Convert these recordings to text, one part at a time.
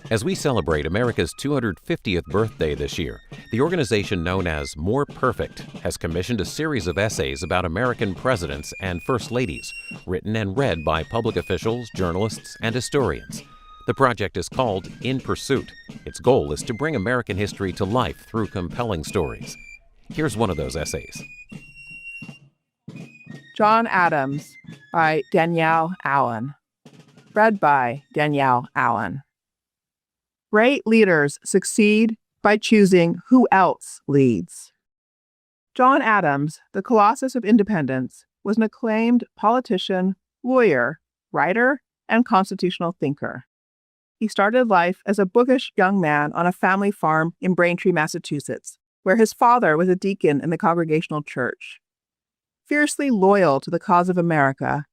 As we celebrate America's 250th birthday this year, the organization known as More Perfect has commissioned a series of essays about American presidents and first ladies, written and read by public officials, journalists, and historians. The project is called In Pursuit. Its goal is to bring American history to life through compelling stories. Here's one of those essays. John Adams by Danielle Allen. Read by Danielle Allen. Great leaders succeed by choosing who else leads. John Adams, the Colossus of Independence, was an acclaimed politician, lawyer, writer, and constitutional thinker. He started life as a bookish young man on a family farm in Braintree, Massachusetts, where his father was a deacon in the Congregational Church. Fiercely loyal to the cause of America,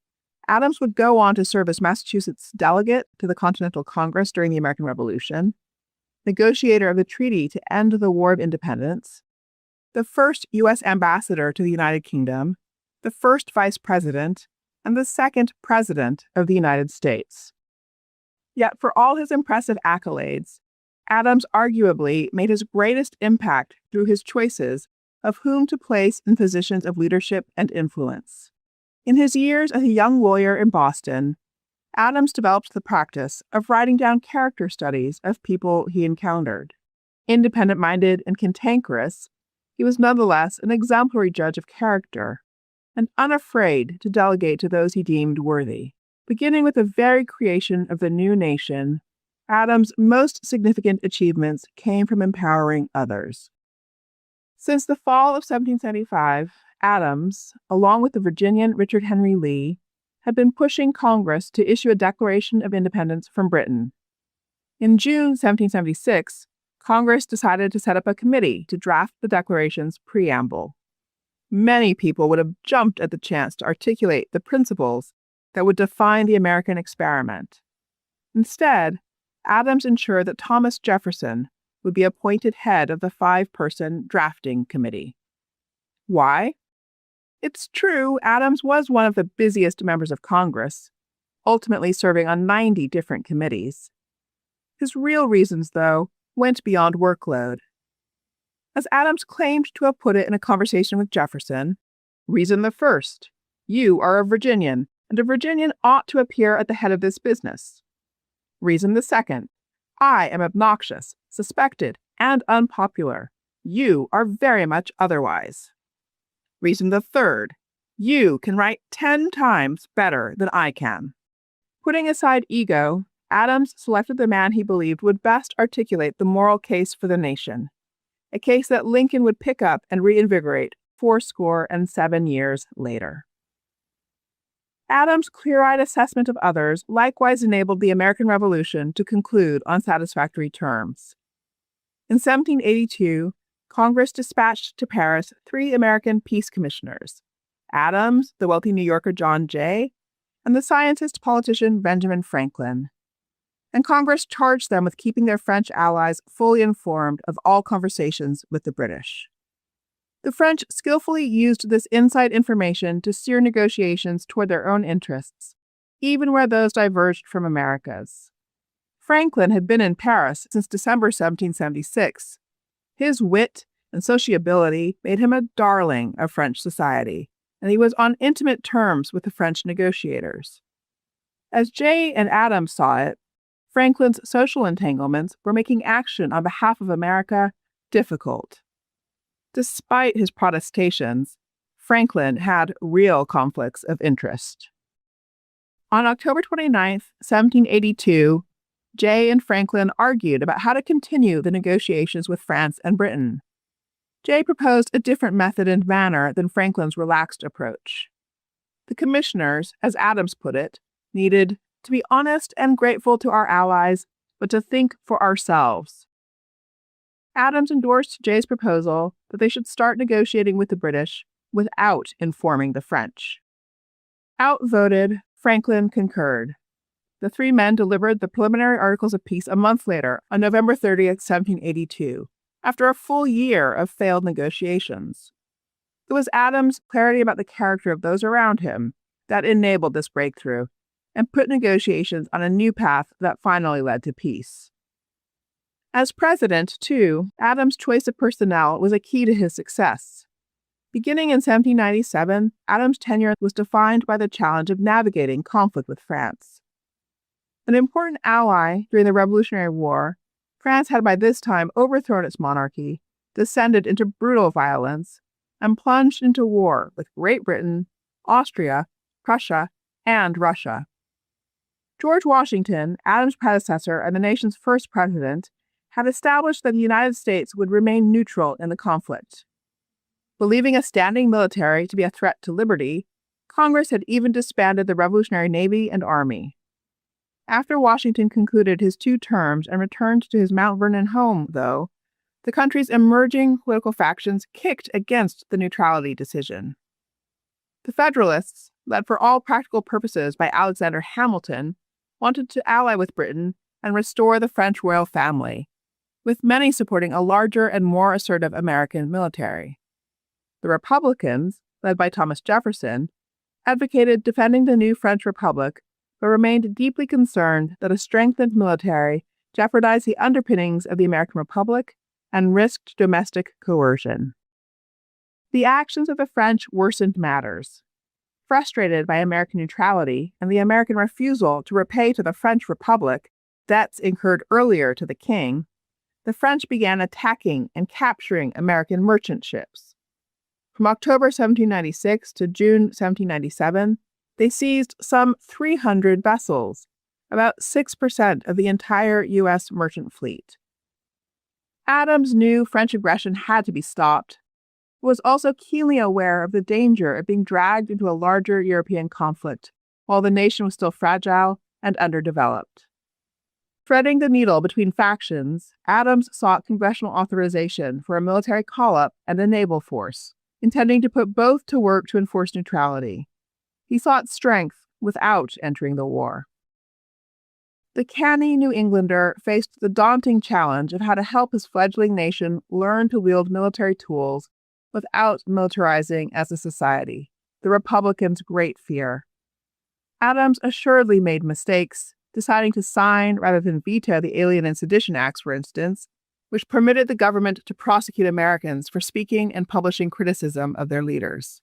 Adams would go on to serve as Massachusetts' delegate to the Continental Congress during the American Revolution, negotiator of the treaty to end the War of Independence, the first U.S. ambassador to the United Kingdom, the first vice president, and the second president of the United States. Yet for all his impressive accolades, Adams arguably made his greatest impact through his choices of whom to place in positions of leadership and influence. In his years as a young lawyer in Boston, Adams developed the practice of writing down character studies of people he encountered. Independent-minded and cantankerous, he was nonetheless an exemplary judge of character and unafraid to delegate to those he deemed worthy. Beginning with the very creation of the new nation, Adams' most significant achievements came from empowering others. Since the fall of 1775, Adams, along with the Virginian Richard Henry Lee, had been pushing Congress to issue a Declaration of Independence from Britain. In June 1776, Congress decided to set up a committee to draft the Declaration's preamble. Many people would have jumped at the chance to articulate the principles that would define the American experiment. Instead, Adams ensured that Thomas Jefferson would be appointed head of the 5-person drafting committee. Why? It's true, Adams was one of the busiest members of Congress, ultimately serving on 90 different committees. His real reasons, though, went beyond workload. As Adams claimed to have put it in a conversation with Jefferson, reason the first, you are a Virginian, and a Virginian ought to appear at the head of this business. Reason the second, I am obnoxious, suspected, and unpopular. You are very much otherwise. Reason the third, you can write 10 times better than I can. Putting aside ego, Adams selected the man he believed would best articulate the moral case for the nation, a case that Lincoln would pick up and reinvigorate 77 years later. Adams' clear-eyed assessment of others likewise enabled the American Revolution to conclude on satisfactory terms. In 1782, Congress dispatched to Paris 3 American peace commissioners, Adams, the wealthy New Yorker John Jay, and the scientist-politician Benjamin Franklin. And Congress charged them with keeping their French allies fully informed of all conversations with the British. The French skillfully used this inside information to steer negotiations toward their own interests, even where those diverged from America's. Franklin had been in Paris since December 1776. His wit and sociability made him a darling of French society, and he was on intimate terms with the French negotiators. As Jay and Adams saw it, Franklin's social entanglements were making action on behalf of America difficult. Despite his protestations, Franklin had real conflicts of interest. On October 29, 1782, Jay and Franklin argued about how to continue the negotiations with France and Britain. Jay proposed a different method and manner than Franklin's relaxed approach. The commissioners, as Adams put it, needed to be honest and grateful to our allies, but to think for ourselves. Adams endorsed Jay's proposal that they should start negotiating with the British without informing the French. Outvoted, Franklin concurred. The 3 men delivered the preliminary articles of peace a month later, on November 30th, 1782, after a full year of failed negotiations. It was Adams' clarity about the character of those around him that enabled this breakthrough and put negotiations on a new path that finally led to peace. As president, too, Adams' choice of personnel was a key to his success. Beginning in 1797, Adams' tenure was defined by the challenge of navigating conflict with France. An important ally during the Revolutionary War, France had by this time overthrown its monarchy, descended into brutal violence, and plunged into war with Great Britain, Austria, Prussia, and Russia. George Washington, Adams' predecessor and the nation's first president, had established that the United States would remain neutral in the conflict. Believing a standing military to be a threat to liberty, Congress had even disbanded the Revolutionary Navy and Army. After Washington concluded his 2 terms and returned to his Mount Vernon home, though, the country's emerging political factions kicked against the neutrality decision. The Federalists, led for all practical purposes by Alexander Hamilton, wanted to ally with Britain and restore the French royal family, with many supporting a larger and more assertive American military. The Republicans, led by Thomas Jefferson, advocated defending the new French Republic, but remained deeply concerned that a strengthened military jeopardized the underpinnings of the American Republic and risked domestic coercion. The actions of the French worsened matters. Frustrated by American neutrality and the American refusal to repay to the French Republic debts incurred earlier to the king, the French began attacking and capturing American merchant ships. From October 1796 to June 1797, they seized some 300 vessels, about 6% of the entire U.S. merchant fleet. Adams knew French aggression had to be stopped, but was also keenly aware of the danger of being dragged into a larger European conflict while the nation was still fragile and underdeveloped. Threading the needle between factions, Adams sought congressional authorization for a military call-up and a naval force, intending to put both to work to enforce neutrality. He sought strength without entering the war. The canny New Englander faced the daunting challenge of how to help his fledgling nation learn to wield military tools without militarizing as a society, the Republicans' great fear. Adams assuredly made mistakes, deciding to sign rather than veto the Alien and Sedition Acts, for instance, which permitted the government to prosecute Americans for speaking and publishing criticism of their leaders.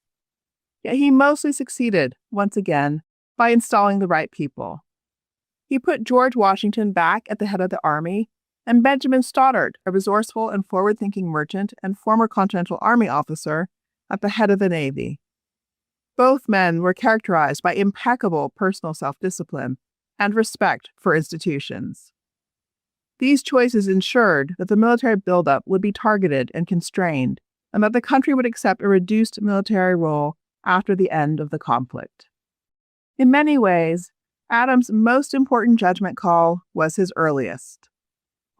Yet he mostly succeeded, once again, by installing the right people. He put George Washington back at the head of the Army, and Benjamin Stoddard, a resourceful and forward-thinking merchant and former Continental Army officer, at the head of the Navy. Both men were characterized by impeccable personal self-discipline and respect for institutions. These choices ensured that the military buildup would be targeted and constrained, and that the country would accept a reduced military role after the end of the conflict. In many ways, Adams' most important judgment call was his earliest.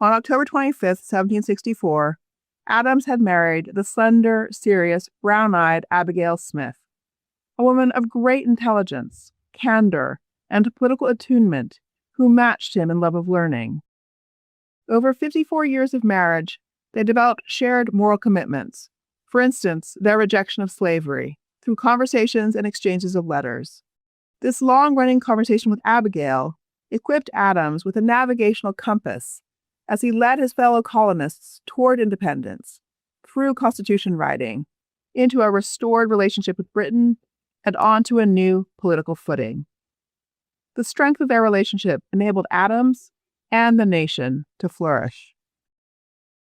On October 25, 1764, Adams had married the slender, serious, brown-eyed Abigail Smith, a woman of great intelligence, candor, and political attunement who matched him in love of learning. Over 54 years of marriage, they developed shared moral commitments, for instance, their rejection of slavery, through conversations and exchanges of letters. This long-running conversation with Abigail equipped Adams with a navigational compass as he led his fellow colonists toward independence, through Constitution writing, into a restored relationship with Britain, and onto a new political footing. The strength of their relationship enabled Adams and the nation to flourish.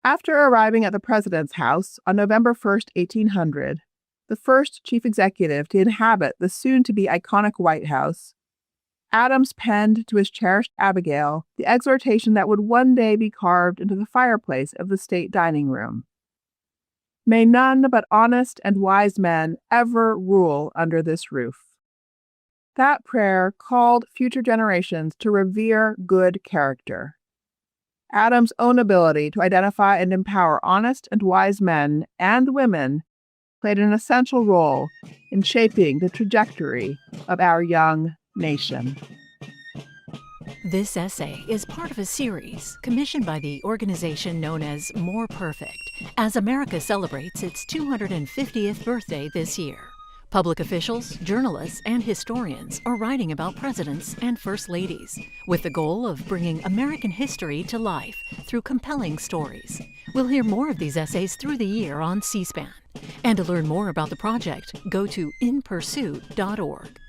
After arriving at the President's house on November 1, 1800, the first chief executive to inhabit the soon-to-be iconic White House, Adams penned to his cherished Abigail the exhortation that would one day be carved into the fireplace of the state dining room. May none but honest and wise men ever rule under this roof. That prayer called future generations to revere good character. Adams' own ability to identify and empower honest and wise men and women played an essential role in shaping the trajectory of our young nation. This essay is part of a series commissioned by the organization known as More Perfect, as America celebrates its 250th birthday this year. Public officials, journalists, and historians are writing about presidents and first ladies, with the goal of bringing American history to life through compelling stories. We'll hear more of these essays through the year on C-SPAN. And to learn more about the project, go to inpursuit.org.